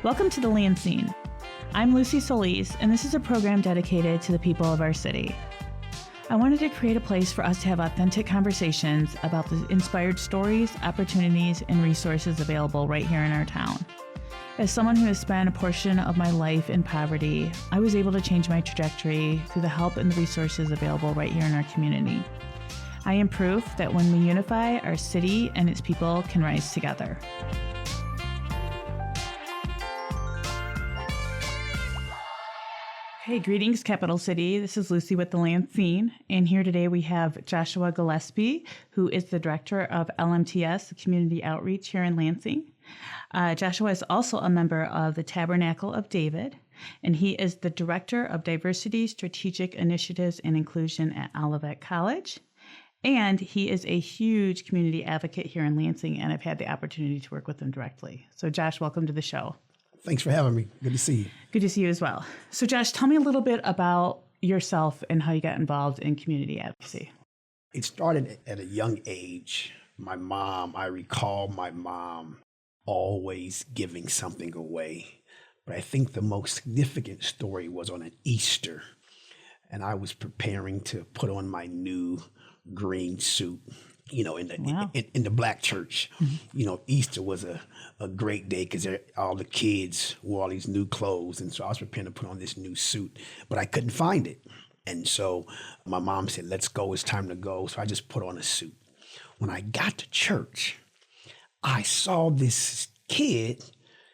Welcome to the Lan-Scene. I'm Luci Solis, and this is a program dedicated to the people of our city. I wanted to create a place for us to have authentic conversations about the inspired stories, opportunities, and resources available right here in our town. As someone who has spent a portion of my life in poverty, I was able to change my trajectory through the help and the resources available right here in our community. I am proof that when we unify, our city and its people can rise together. Hey, greetings, Capital City. This is Luci with the Lan-Scene, and here today we have Joshua Gillespie, who is the director of LMTS Community Outreach here in Lansing. Joshua is also a member of the Tabernacle of David, and he is the director of Diversity, Strategic Initiatives, and Inclusion at Olivet College. And he is a huge community advocate here in Lansing, and I've had the opportunity to work with him directly. So, Josh, welcome to the show. Thanks for having me. Good to see you. Good to see you as well. So, Josh, tell me a little bit about yourself and how you got involved in community advocacy. It started at a young age. I recall my mom always giving something away. But I think the most significant story was on an Easter. And I was preparing to put on my new green suit, in the black church. Mm-hmm. Easter was a great day because all the kids wore all these new clothes. And so I was preparing to put on this new suit, but I couldn't find it. And so my mom said, let's go. It's time to go. So I just put on a suit. When I got to church, I saw this kid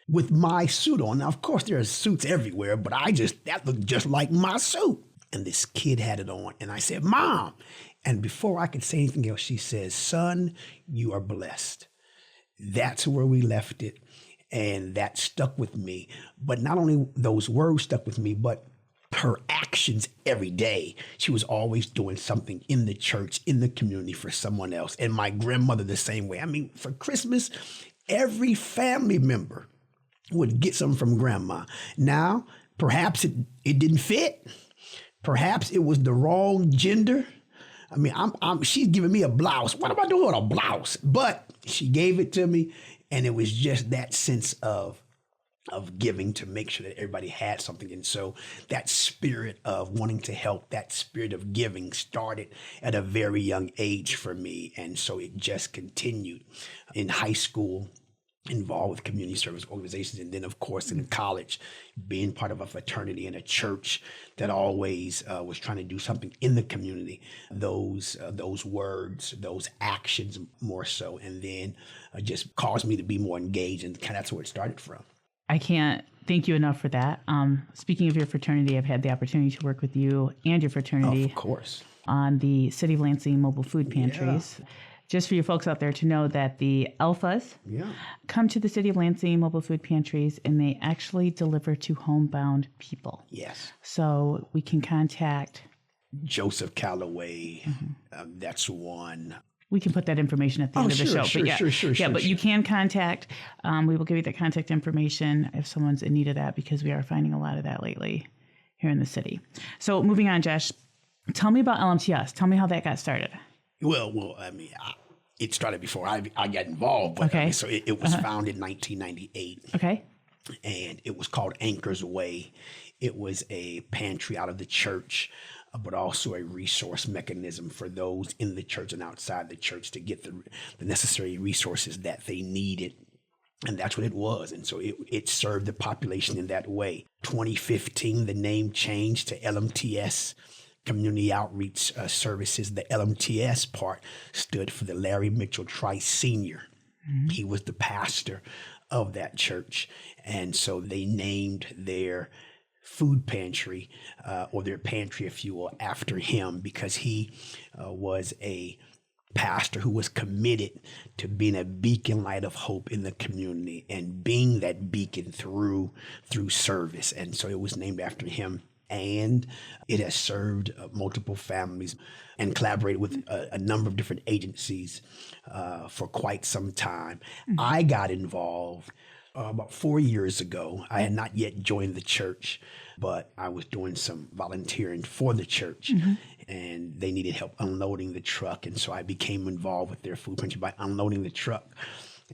with my suit on. Now, of course, there are suits everywhere, but that looked just like my suit. And this kid had it on. And I said, Mom. And before I could say anything else, she says, son, you are blessed. That's where we left it. And that stuck with me. But not only those words stuck with me, but her actions every day. She was always doing something in the church, in the community for someone else. And my grandmother the same way. I mean, for Christmas, every family member would get something from grandma. Now, perhaps it didn't fit. Perhaps it was the wrong gender. I mean, she's giving me a blouse. What am I doing with a blouse? But she gave it to me, and it was just that sense of giving to make sure that everybody had something. And so that spirit of wanting to help, that spirit of giving started at a very young age for me. And so it just continued in high school, involved with community service organizations. And then, of course, in college, being part of a fraternity and a church that always was trying to do something in the community, those words, those actions more so, and then just caused me to be more engaged. And kind of that's where it started from. I can't thank you enough for that. Speaking of your fraternity, I've had the opportunity to work with you and your fraternity, of course, on the City of Lansing mobile food pantries. Yeah. Just for you folks out there to know that the Alphas come to the City of Lansing mobile food pantries, and they actually deliver to homebound people. Yes. So we can contact Joseph Calloway. Mm-hmm. That's one. We can put that information at the end of the show. Sure. But you can contact. We will give you the contact information if someone's in need of that, because we are finding a lot of that lately here in the city. So moving on, Josh, tell me about LMTS. Tell me how that got started. Well, I mean, it started before I got involved. But, okay. So it was founded in 1998. Okay. And it was called Anchors Away. It was a pantry out of the church, but also a resource mechanism for those in the church and outside the church to get the necessary resources that they needed. And that's what it was. And so it served the population in that way. 2015, the name changed to LMTS Community Outreach Services. The LMTS part stood for the Larry Mitchell Trice Sr. Mm-hmm. He was the pastor of that church. And so they named their food pantry, or their pantry, if you will, after him, because he was a pastor who was committed to being a beacon light of hope in the community and being that beacon through service. And so it was named after him. And it has served multiple families and collaborated with a number of different agencies for quite some time. Mm-hmm. I got involved about 4 years ago. I had not yet joined the church, but I was doing some volunteering for the church, mm-hmm. and they needed help unloading the truck. And so I became involved with their food pantry by unloading the truck.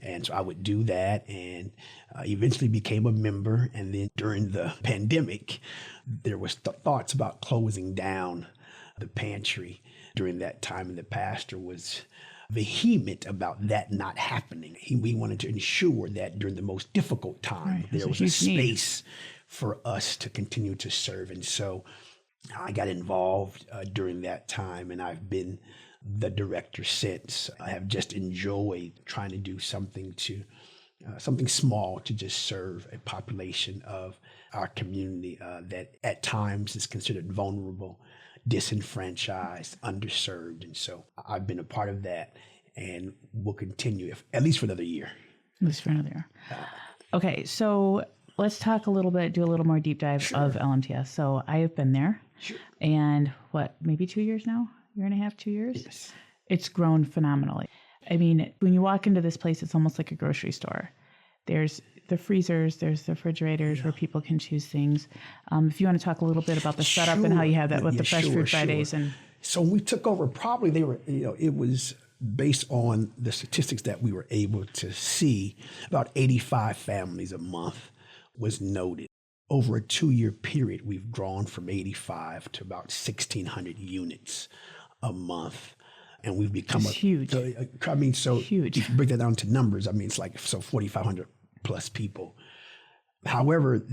And so I would do that and eventually became a member. And then during the pandemic, there was thoughts about closing down the pantry during that time. And the pastor was vehement about that not happening. We wanted to ensure that during the most difficult time, there was a space for us to continue to serve. And so I got involved during that time, and I've been the director since. I have just enjoyed trying to do something small to just serve a population of our community that at times is considered vulnerable, disenfranchised, underserved. And so I've been a part of that and will continue at least for another year. At least for another year. Okay, so let's talk a little bit, do a little more deep dive of LMTS. So I have been there. Sure. And maybe 2 years now? Year and a half, 2 years? Yes. It's grown phenomenally. I mean, when you walk into this place, it's almost like a grocery store. There's the freezers, there's the refrigerators where people can choose things. If you want to talk a little bit about the setup and how you have that with the Fresh Food Fridays. And so when we took over, probably it was based on the statistics that we were able to see, about 85 families a month was noted. Over a 2-year period, we've grown from 85 to about 1,600 units a month. And we've become huge. I mean, so huge. If you break that down to numbers, I mean, it's like 4,500 plus people. However,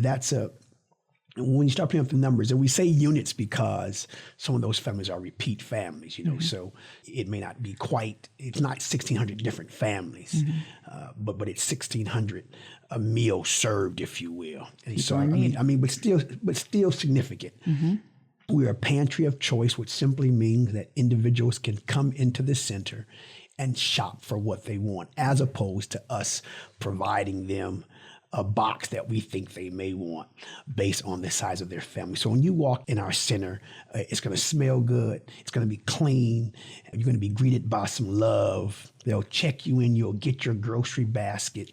when you start putting up the numbers, and we say units because some of those families are repeat families, so it may not be it's not 1,600 different families, but it's 1,600 a meal served, if you will. And so, but still significant. We're a pantry of choice, which simply means that individuals can come into the center and shop for what they want, as opposed to us providing them a box that we think they may want based on the size of their family. So when you walk in our center, it's going to smell good. It's going to be clean. You're going to be greeted by some love. They'll check you in. You'll get your grocery basket,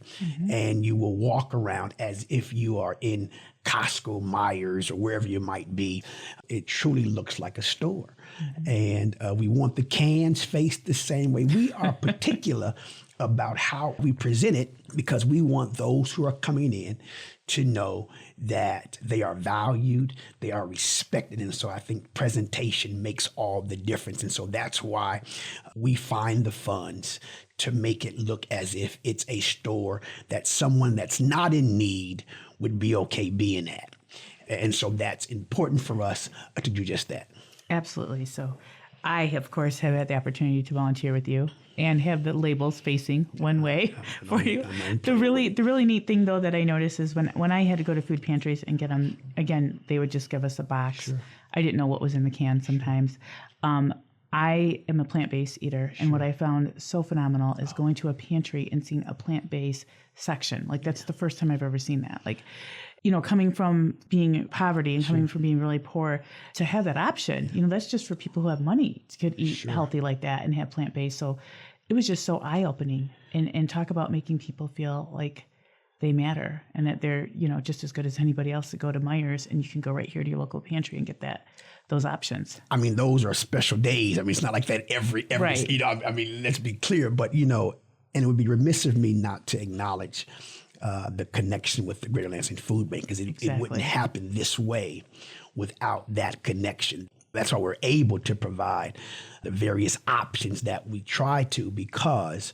and you will walk around as if you are in Costco, Myers, or wherever you might be. It truly looks like a store. And we want the cans faced the same way. We are particular about how we present it because we want those who are coming in to know that they are valued, they are respected. And so I think presentation makes all the difference. And so that's why we find the funds to make it look as if it's a store that someone that's not in need would be okay being at. And so that's important for us to do just that. Absolutely. So I, of course, have had the opportunity to volunteer with you and have the labels facing one way for you. The really neat thing, though, that I noticed is when I had to go to food pantries and get them, again, they would just give us a box. Sure. I didn't know what was in the can sometimes. I am a plant-based eater, and what I found so phenomenal is going to a pantry and seeing a plant-based section. Like, that's the first time I've ever seen that. Like, coming from being poverty and coming from being really poor, to have that option, that's just for people who have money to eat healthy like that and have plant-based. So it was just so eye-opening, and talk about making people feel like they matter and that they're, just as good as anybody else to go to Myers, and you can go right here to your local pantry and get those options. I mean, those are special days. I mean, it's not like that every right. I mean, let's be clear, but, and it would be remiss of me not to acknowledge the connection with the Greater Lansing Food Bank, because it wouldn't happen this way without that connection. That's why we're able to provide the various options that we try to, because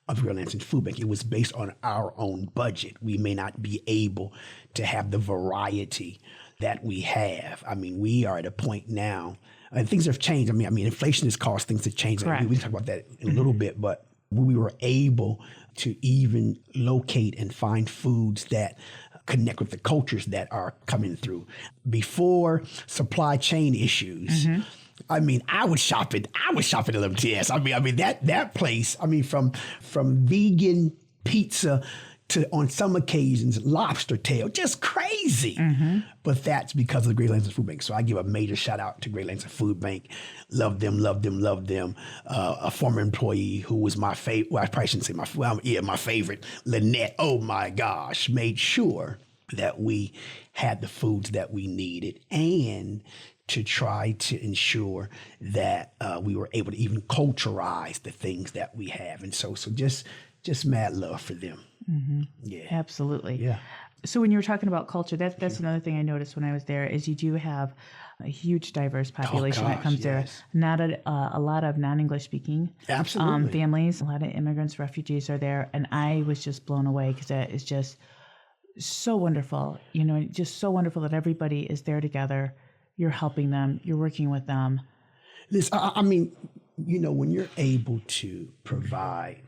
of the Greater Lansing Food Bank. It was based on our own budget. We may not be able to have the variety that we have. I mean, we are at a point now, and things have changed. I mean, inflation has caused things to change. We can talk about that in a little bit, but we were able to even locate and find foods that connect with the cultures that are coming through. Before supply chain issues, I mean, I was shopping at LMTS. I mean that place. I mean, from vegan pizza to, on some occasions, lobster tail, just crazy. But that's because of the Greater Lansing Food Bank. So I give a major shout out to Greater Lansing Food Bank. Love them. A former employee who was my favorite, well, I probably shouldn't say my favorite, Lynette, oh my gosh, made sure that we had the foods that we needed, and to try to ensure that we were able to even culturalize the things that we have. And so just just mad love for them. Mm-hmm. Yeah. Absolutely. Yeah. So when you were talking about culture, that's another thing I noticed when I was there is you do have a huge diverse population that comes there. Not a lot of non-English speaking families. A lot of immigrants, refugees are there, and I was just blown away because that is just so wonderful. Just so wonderful that everybody is there together. You're helping them. You're working with them. Listen, I mean, when you're able to provide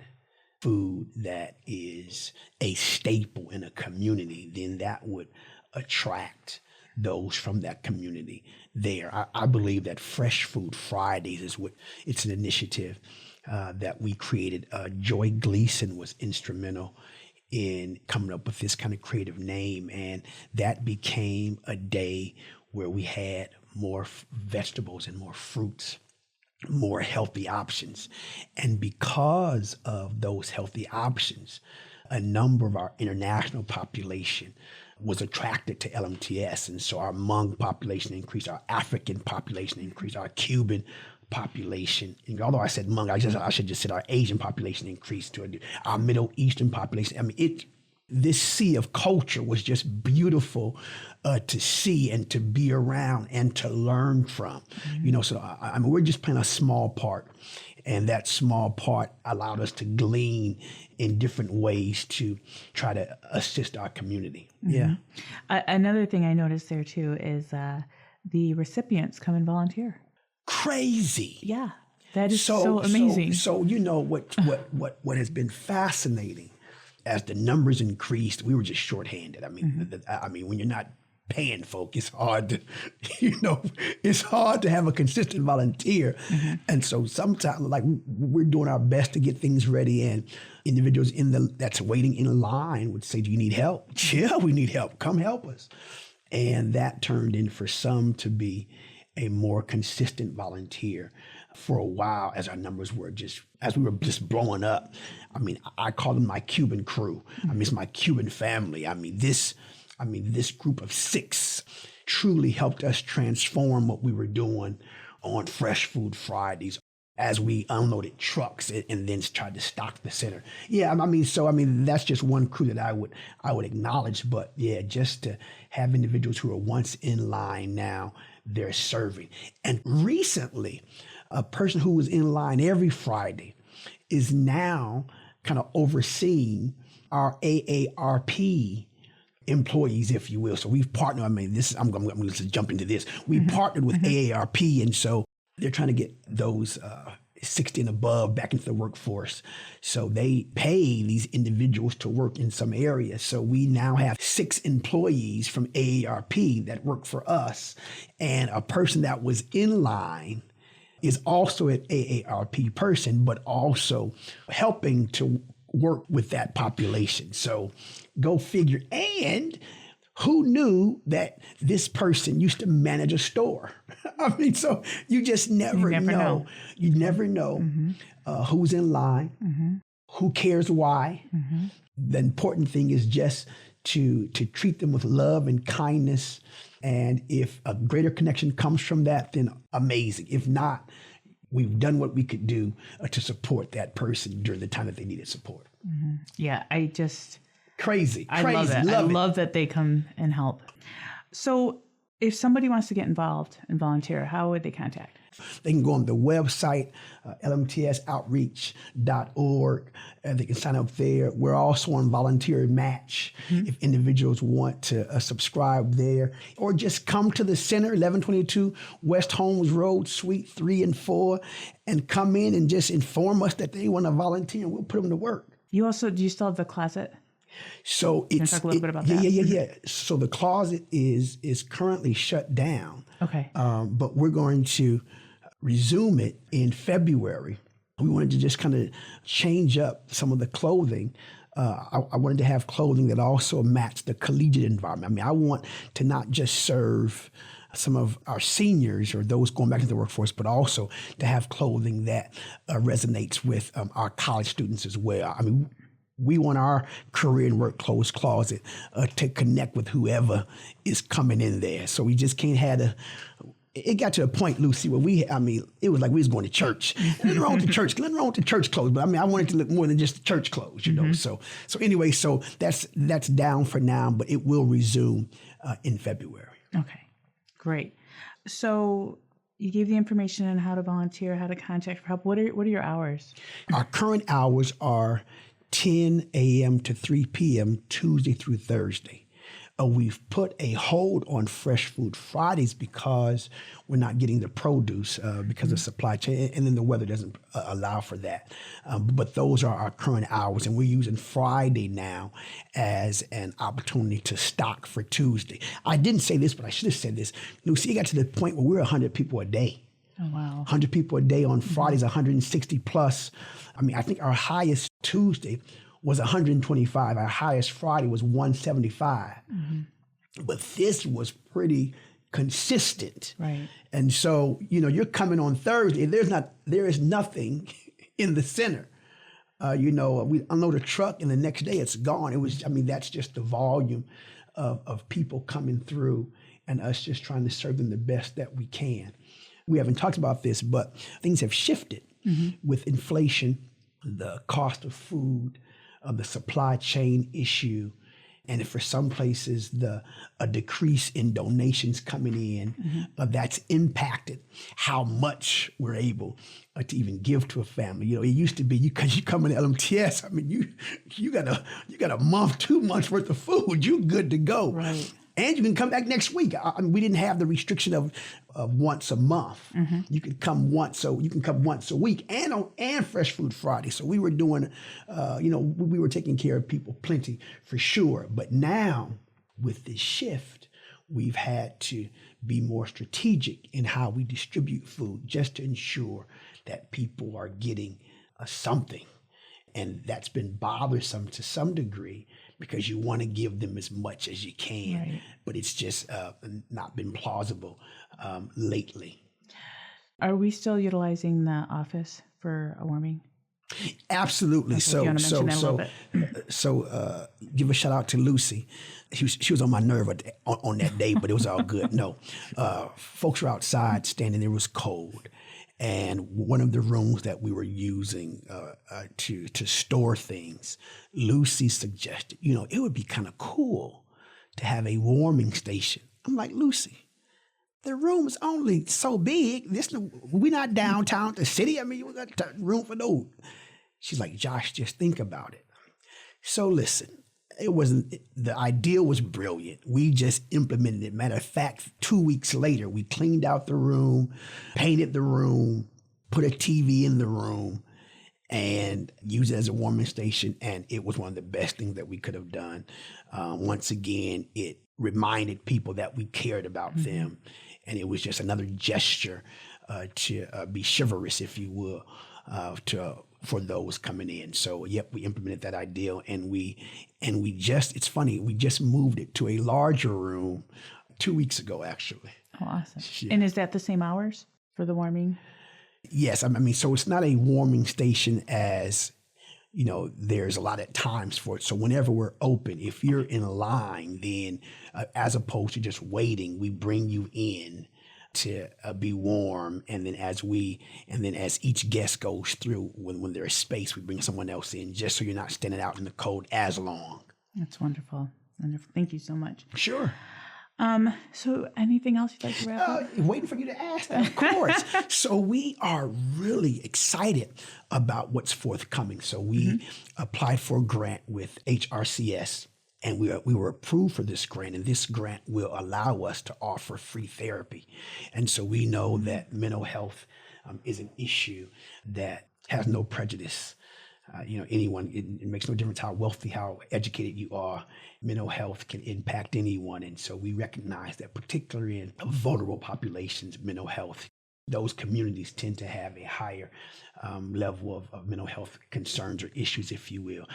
food that is a staple in a community, then that would attract those from that community there. I believe that Fresh Food Fridays it's an initiative that we created. Joy Gleason was instrumental in coming up with this kind of creative name, and that became a day where we had more vegetables and more fruits, more healthy options. And because of those healthy options, a number of our international population was attracted to LMTS. And so our Hmong population increased, our African population increased, our Cuban population. And although I said Hmong, I should just said our Asian population increased to our Middle Eastern population. I mean, this sea of culture was just beautiful to see and to be around and to learn from. Mm-hmm. So I mean, we're just playing a small part, and that small part allowed us to glean in different ways to try to assist our community. Mm-hmm. Yeah. Another thing I noticed there too is the recipients come and volunteer. Crazy. Yeah, that is so amazing. So what has been fascinating. As the numbers increased, we were just shorthanded. I mean, mm-hmm. When you're not paying folk, it's hard to, it's hard to have a consistent volunteer. Mm-hmm. And so sometimes, like, we're doing our best to get things ready, and individuals that's waiting in line would say, "Do you need help?" "Yeah, we need help. Come help us." And that turned in for some to be a more consistent volunteer. For a while, as our numbers were as we were just blowing up, I call them my Cuban crew. It's my Cuban family. This group of 6 truly helped us transform what we were doing on Fresh Food Fridays as we unloaded trucks and then tried to stock the center. Yeah, that's just one crew that I would acknowledge. But yeah, just to have individuals who are once in line, now they're serving. And recently, a person who was in line every Friday is now kind of overseeing our AARP employees, if you will. So we've partnered. I'm going to jump into this. We partnered with AARP, and so they're trying to get those 60 and above back into the workforce. So they pay these individuals to work in some areas. So we now have 6 employees from AARP that work for us, and a person that was in line is also an AARP person, but also helping to work with that population. So go figure. And who knew that this person used to manage a store? So you just never know. You never know who's in line, who cares why. The important thing is just to treat them with love and kindness. And if a greater connection comes from that, then amazing. If not, we've done what we could do to support that person during the time that they needed support. Mm-hmm. Yeah, Crazy. I love it. I love that they come and help. So if somebody wants to get involved and volunteer, how would they contact? They can go on the website, LMTSOutreach.org, and they can sign up there. We're also on Volunteer Match if individuals want to subscribe there, or just come to the center, 1122 West Holmes Road, Suite 3 and 4, and come in and just inform us that they want to volunteer, and we'll put them to work. Do you still have the closet? So Can you talk a little bit about that? Yeah. So the closet is currently shut down. Okay. But we're going to resume it in February. We wanted to just kind of change up some of the clothing. I wanted to have clothing that also matched the collegiate environment. I want to not just serve some of our seniors or those going back into the workforce, but also to have clothing that resonates with our college students as well. We want our career and work clothes closet to connect with whoever is coming in there. So we just can't have it got to a point, Lucy, where it was like we was going to church. Nothing wrong with the church. Nothing wrong with the church clothes. But I wanted to look more than just the church clothes, you know. So anyway, so that's down for now, but it will resume in February. Okay, great. So you gave the information on how to volunteer, how to contact for help. What are your hours? Our current hours are 10 a.m. to 3 p.m. Tuesday through Thursday. We've put a hold on Fresh Food Fridays because we're not getting the produce because of supply chain, and then the weather doesn't allow for that. But those are our current hours, and we're using Friday now as an opportunity to stock for Tuesday. I didn't say this, but I should have said this. Lucy, it got to the point where we're 100 people a day. Oh, wow. 100 people a day on Fridays, 160 plus. I think our highest Tuesday was 125. Our highest Friday was 175. But this was pretty consistent. Right. And so, you're coming on Thursday. There is nothing in the center. We unload a truck and the next day it's gone. That's just the volume of people coming through and us just trying to serve them the best that we can. We haven't talked about this, but things have shifted with inflation, the cost of food, the supply chain issue, and for some places, a decrease in donations coming in, that's impacted how much we're able to even give to a family. It used to be because you come in LMTS, you got a month, 2 months worth of food, you're good to go. Right. And you can come back next week. We didn't have the restriction of once a month. You can come once a week, and Fresh Food Friday. So we were doing, we were taking care of people plenty for sure. But now with this shift, we've had to be more strategic in how we distribute food, just to ensure that people are getting something. And that's been bothersome to some degree, because you want to give them as much as you can, right. But it's just not been plausible lately. Are we still utilizing the office for a warming? Absolutely. So give a shout out to Lucy. She was on my nerve on that day, but it was all good. No, folks were outside standing there. It was cold. And one of the rooms that we were using to store things, Lucy suggested, it would be kind of cool to have a warming station. I'm like, Lucy, the room is only so big. We're not downtown, the city. We got room for those. She's like, Josh, just think about it. So listen, the idea was brilliant. We just implemented it. Matter of fact, 2 weeks later, we cleaned out the room, painted the room, put a TV in the room, and used it as a warming station. And it was one of the best things that we could have done. Once again, it reminded people that we cared about them. And it was just another gesture to be chivalrous, if you will, for those coming in. So, yep, we implemented that idea, and it's funny, we just moved it to a larger room 2 weeks ago, actually. Oh, awesome. Yeah. And is that the same hours for the warming? Yes. So it's not a warming station as, there's a lot of times for it. So whenever we're open, if you're in line, then as opposed to just waiting, we bring you in to be warm, and then as each guest goes through, when there's space, we bring someone else in, just so you're not standing out in the cold as long. That's wonderful. Wonderful. Thank you so much. Sure. So anything else you'd like to wrap up? Waiting for you to ask that, of course. So we are really excited about what's forthcoming. So we applied for a grant with HRCS. And we were approved for this grant, and this grant will allow us to offer free therapy. And so we know that mental health is an issue that has no prejudice. Anyone, it makes no difference how wealthy, how educated you are. Mental health can impact anyone. And so we recognize that particularly in vulnerable populations, mental health, those communities tend to have a higher level of mental health concerns or issues, if you will.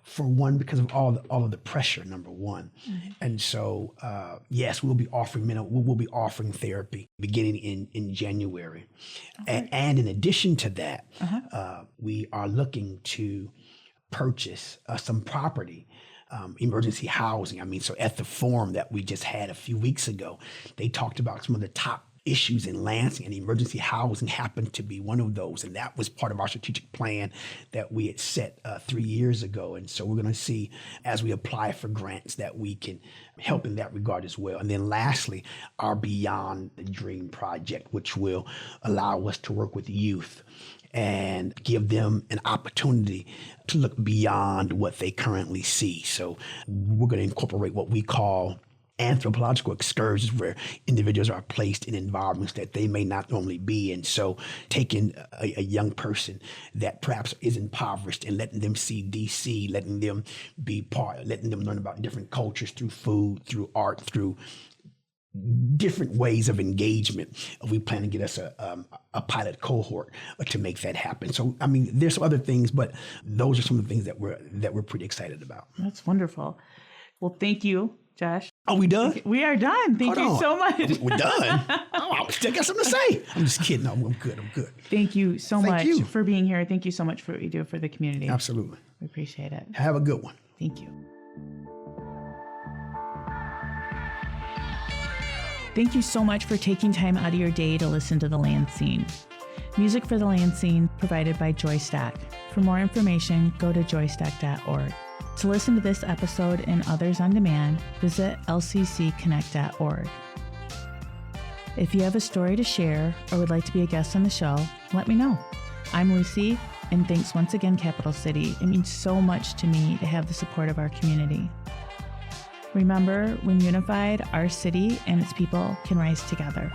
For one, because of all of the pressure, number one. And so, yes, we'll be offering therapy beginning in January. Okay. And in addition to that, we are looking to purchase some property, emergency housing. So at the forum that we just had a few weeks ago, they talked about some of the top issues in Lansing, and emergency housing happened to be one of those. And that was part of our strategic plan that we had set 3 years ago. And so we're going to see, as we apply for grants, that we can help in that regard as well. And then lastly, our Beyond the Dream project, which will allow us to work with youth and give them an opportunity to look beyond what they currently see. So we're going to incorporate what we call anthropological excursions, where individuals are placed in environments that they may not normally be in. So taking a young person that perhaps is impoverished and letting them see DC, letting them be letting them learn about different cultures through food, through art, through different ways of engagement. We plan to get us a pilot cohort to make that happen. So, I mean, there's some other things, but those are some of the things that we're pretty excited about. That's wonderful. Well, thank you, Josh. Are we done? We are done. Thank you so much. We're done? Oh, I still got something to say. I'm just kidding. No, I'm good. Thank you so much for being here. Thank you so much for what you do for the community. Absolutely. We appreciate it. Have a good one. Thank you. Thank you so much for taking time out of your day to listen to the Lan-Scene. Music for the Lan-Scene provided by Joystack. For more information, go to joystack.org. To listen to this episode and others on demand, visit lccconnect.org. If you have a story to share or would like to be a guest on the show, let me know. I'm Luci, and thanks once again, Capital City. It means so much to me to have the support of our community. Remember, when unified, our city and its people can rise together.